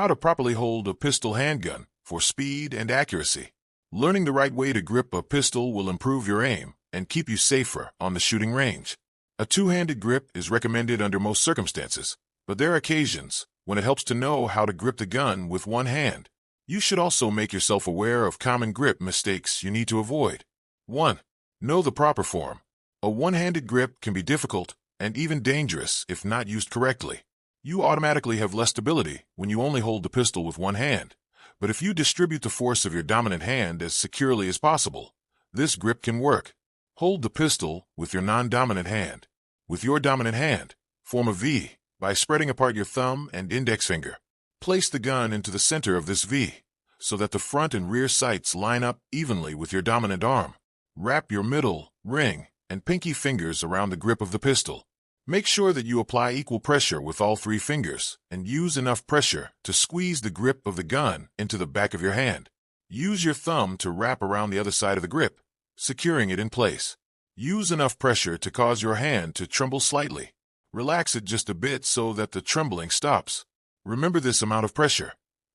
How to properly hold a pistol handgun for speed and accuracy. Learning the right way to grip a pistol will improve your aim and keep you safer on the shooting range. A two-handed grip is recommended under most circumstances, but there are occasions when it helps to know how to grip the gun with one hand. You should also make yourself aware of common grip mistakes you need to avoid. 1. Know the proper form. A one-handed grip can be difficult and even dangerous if not used correctly. You automatically have less stability when you only hold the pistol with one hand, but if you distribute the force of your dominant hand as securely as possible, this grip can work. Hold the pistol with your non-dominant hand. With your dominant hand, form a V by spreading apart your thumb and index finger. Place the gun into the center of this V so that the front and rear sights line up evenly with your dominant arm. Wrap your middle, ring, and pinky fingers around the grip of the pistol. Make sure that you apply equal pressure with all three fingers and use enough pressure to squeeze the grip of the gun into the back of your hand. Use your thumb to wrap around the other side of the grip, securing it in place. Use enough pressure to cause your hand to tremble slightly. Relax it just a bit so that the trembling stops. Remember this amount of pressure.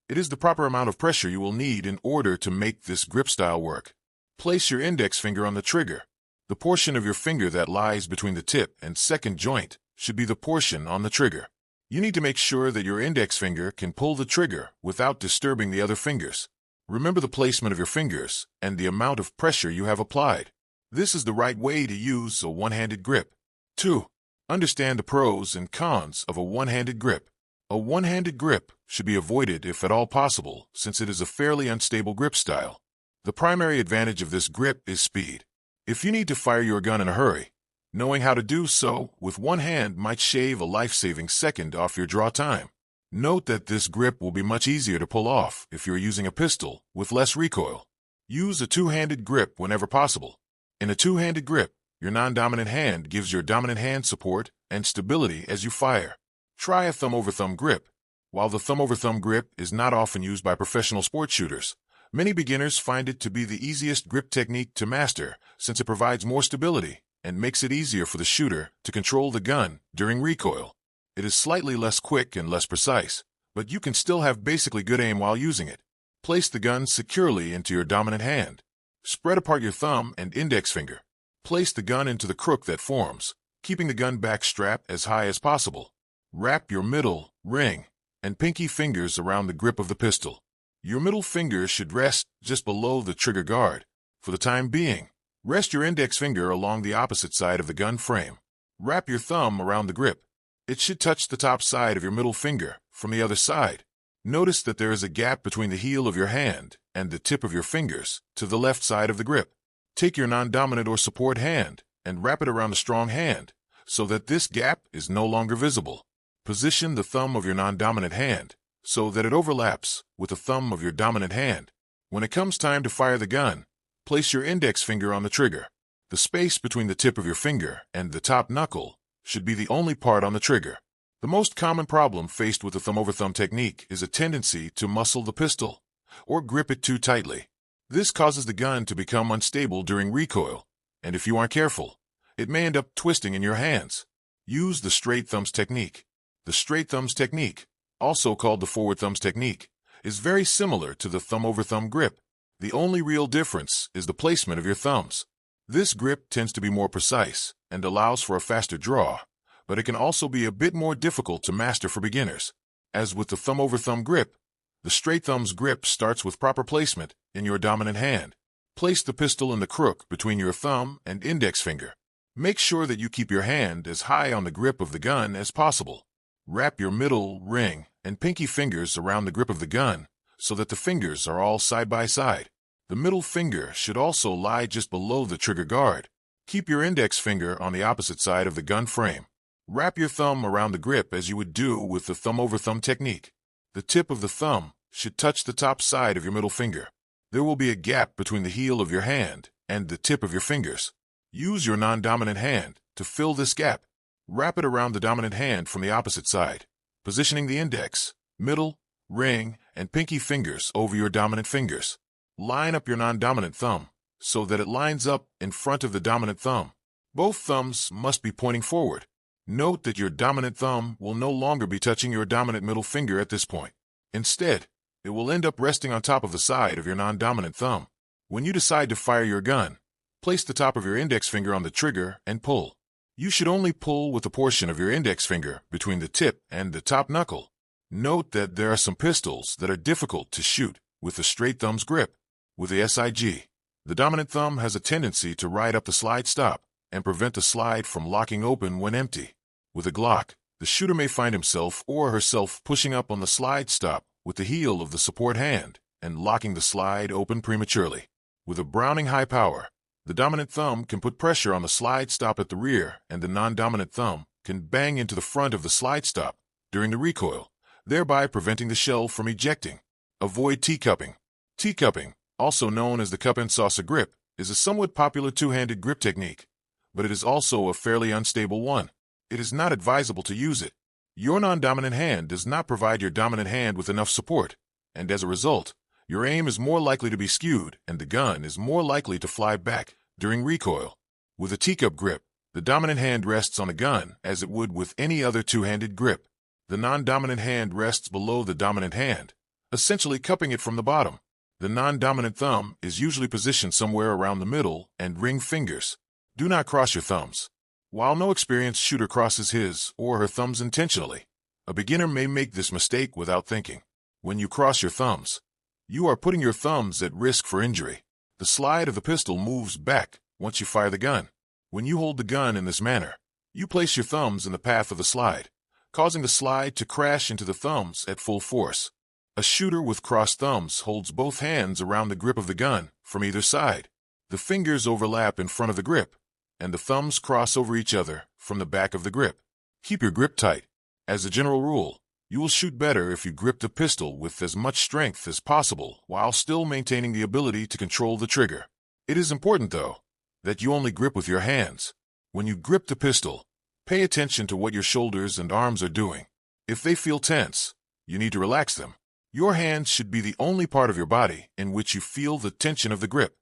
It is the proper amount of pressure you will need in order to make this grip style work. Place your index finger on the trigger. The portion of your finger that lies between the tip and second joint should be the portion on the trigger. You need to make sure that your index finger can pull the trigger without disturbing the other fingers. Remember the placement of your fingers and the amount of pressure you have applied. This is the right way to use a one-handed grip. 2. Understand the pros and cons of a one-handed grip. A one-handed grip should be avoided if at all possible, since it is a fairly unstable grip style. The primary advantage of this grip is speed. If you need to fire your gun in a hurry, knowing how to do so with one hand might shave a life-saving second off your draw time. Note that this grip will be much easier to pull off if you're using a pistol with less recoil. Use a two-handed grip whenever possible. In a two-handed grip, your non-dominant hand gives your dominant hand support and stability as you fire. Try a thumb-over-thumb grip. While the thumb-over-thumb grip is not often used by professional sport shooters, many beginners find it to be the easiest grip technique to master since it provides more stability and makes it easier for the shooter to control the gun during recoil. It is slightly less quick and less precise, but you can still have basically good aim while using it. Place the gun securely into your dominant hand. Spread apart your thumb and index finger. Place the gun into the crook that forms, keeping the gun back strapped as high as possible. Wrap your middle, ring, and pinky fingers around the grip of the pistol. Your middle finger should rest just below the trigger guard. For the time being, rest your index finger along the opposite side of the gun frame. Wrap your thumb around the grip. It should touch the top side of your middle finger from the other side. Notice that there is a gap between the heel of your hand and the tip of your fingers to the left side of the grip. Take your non-dominant or support hand and wrap it around the strong hand so that this gap is no longer visible. Position the thumb of your non-dominant hand so that it overlaps with the thumb of your dominant hand. When it comes time to fire the gun, place your index finger on the trigger. The space between the tip of your finger and the top knuckle should be the only part on the trigger. The most common problem faced with the thumb-over-thumb technique is a tendency to muscle the pistol or grip it too tightly. This causes the gun to become unstable during recoil, and if you aren't careful, it may end up twisting in your hands. Use the straight thumbs technique. The straight thumbs technique, also called the forward thumbs technique, is very similar to the thumb-over-thumb grip. The only real difference is the placement of your thumbs. This grip tends to be more precise and allows for a faster draw, but it can also be a bit more difficult to master for beginners. As with the thumb-over-thumb grip, the straight thumbs grip starts with proper placement in your dominant hand. Place the pistol in the crook between your thumb and index finger. Make sure that you keep your hand as high on the grip of the gun as possible. Wrap your middle, ring, and pinky fingers around the grip of the gun so that the fingers are all side by side. The middle finger should also lie just below the trigger guard. Keep your index finger on the opposite side of the gun frame. Wrap your thumb around the grip as you would do with the thumb-over-thumb technique. The tip of the thumb should touch the top side of your middle finger. There will be a gap between the heel of your hand and the tip of your fingers. Use your non-dominant hand to fill this gap. Wrap it around the dominant hand from the opposite side, positioning the index, middle, ring, and pinky fingers over your dominant fingers. Line up your non-dominant thumb so that it lines up in front of the dominant thumb. Both thumbs must be pointing forward. Note that your dominant thumb will no longer be touching your dominant middle finger at this point. Instead, it will end up resting on top of the side of your non-dominant thumb. When you decide to fire your gun, place the top of your index finger on the trigger and pull. You should only pull with the portion of your index finger between the tip and the top knuckle. Note that there are some pistols that are difficult to shoot with the straight thumb's grip. With the SIG, the dominant thumb has a tendency to ride up the slide stop and prevent the slide from locking open when empty. With a Glock, the shooter may find himself or herself pushing up on the slide stop with the heel of the support hand and locking the slide open prematurely. With a Browning high power, the dominant thumb can put pressure on the slide stop at the rear, and the non-dominant thumb can bang into the front of the slide stop during the recoil, thereby preventing the shell from ejecting. Avoid T-cupping. T-cupping, also known as the cup and saucer grip, is a somewhat popular two-handed grip technique, but it is also a fairly unstable one. It is not advisable to use it. Your non-dominant hand does not provide your dominant hand with enough support, and as a result, your aim is more likely to be skewed and the gun is more likely to fly back during recoil. With a teacup grip, the dominant hand rests on the gun as it would with any other two-handed grip. The non-dominant hand rests below the dominant hand, essentially cupping it from the bottom. The non-dominant thumb is usually positioned somewhere around the middle and ring fingers. Do not cross your thumbs. While no experienced shooter crosses his or her thumbs intentionally, a beginner may make this mistake without thinking. When you cross your thumbs, you are putting your thumbs at risk for injury. The slide of the pistol moves back once you fire the gun. When you hold the gun in this manner, you place your thumbs in the path of the slide, causing the slide to crash into the thumbs at full force. A shooter with crossed thumbs holds both hands around the grip of the gun from either side. The fingers overlap in front of the grip, and the thumbs cross over each other from the back of the grip. Keep your grip tight. As a general rule, you will shoot better if you grip the pistol with as much strength as possible while still maintaining the ability to control the trigger. It is important, though, that you only grip with your hands. When you grip the pistol, pay attention to what your shoulders and arms are doing. If they feel tense, you need to relax them. Your hands should be the only part of your body in which you feel the tension of the grip.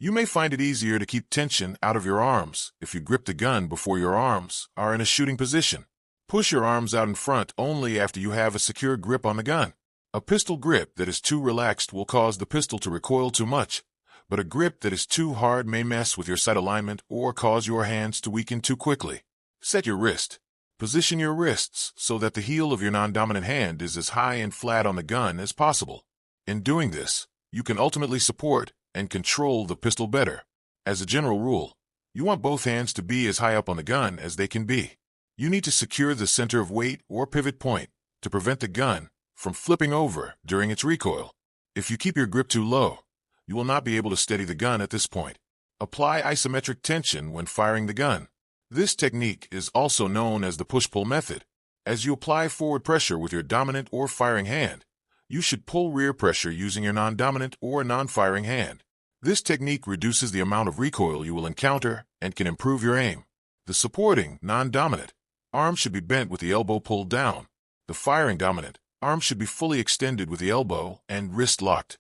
You may find it easier to keep tension out of your arms if you grip the gun before your arms are in a shooting position. Push your arms out in front only after you have a secure grip on the gun. A pistol grip that is too relaxed will cause the pistol to recoil too much, but a grip that is too hard may mess with your sight alignment or cause your hands to weaken too quickly. Set your wrist. Position your wrists so that the heel of your non-dominant hand is as high and flat on the gun as possible. In doing this, you can ultimately support and control the pistol better. As a general rule, you want both hands to be as high up on the gun as they can be. You need to secure the center of weight or pivot point to prevent the gun from flipping over during its recoil. If you keep your grip too low, you will not be able to steady the gun at this point. Apply isometric tension when firing the gun. This technique is also known as the push-pull method. As you apply forward pressure with your dominant or firing hand, you should pull rear pressure using your non-dominant or non-firing hand. This technique reduces the amount of recoil you will encounter and can improve your aim. The supporting non-dominant arm should be bent with the elbow pulled down. The firing dominant arm should be fully extended with the elbow and wrist locked.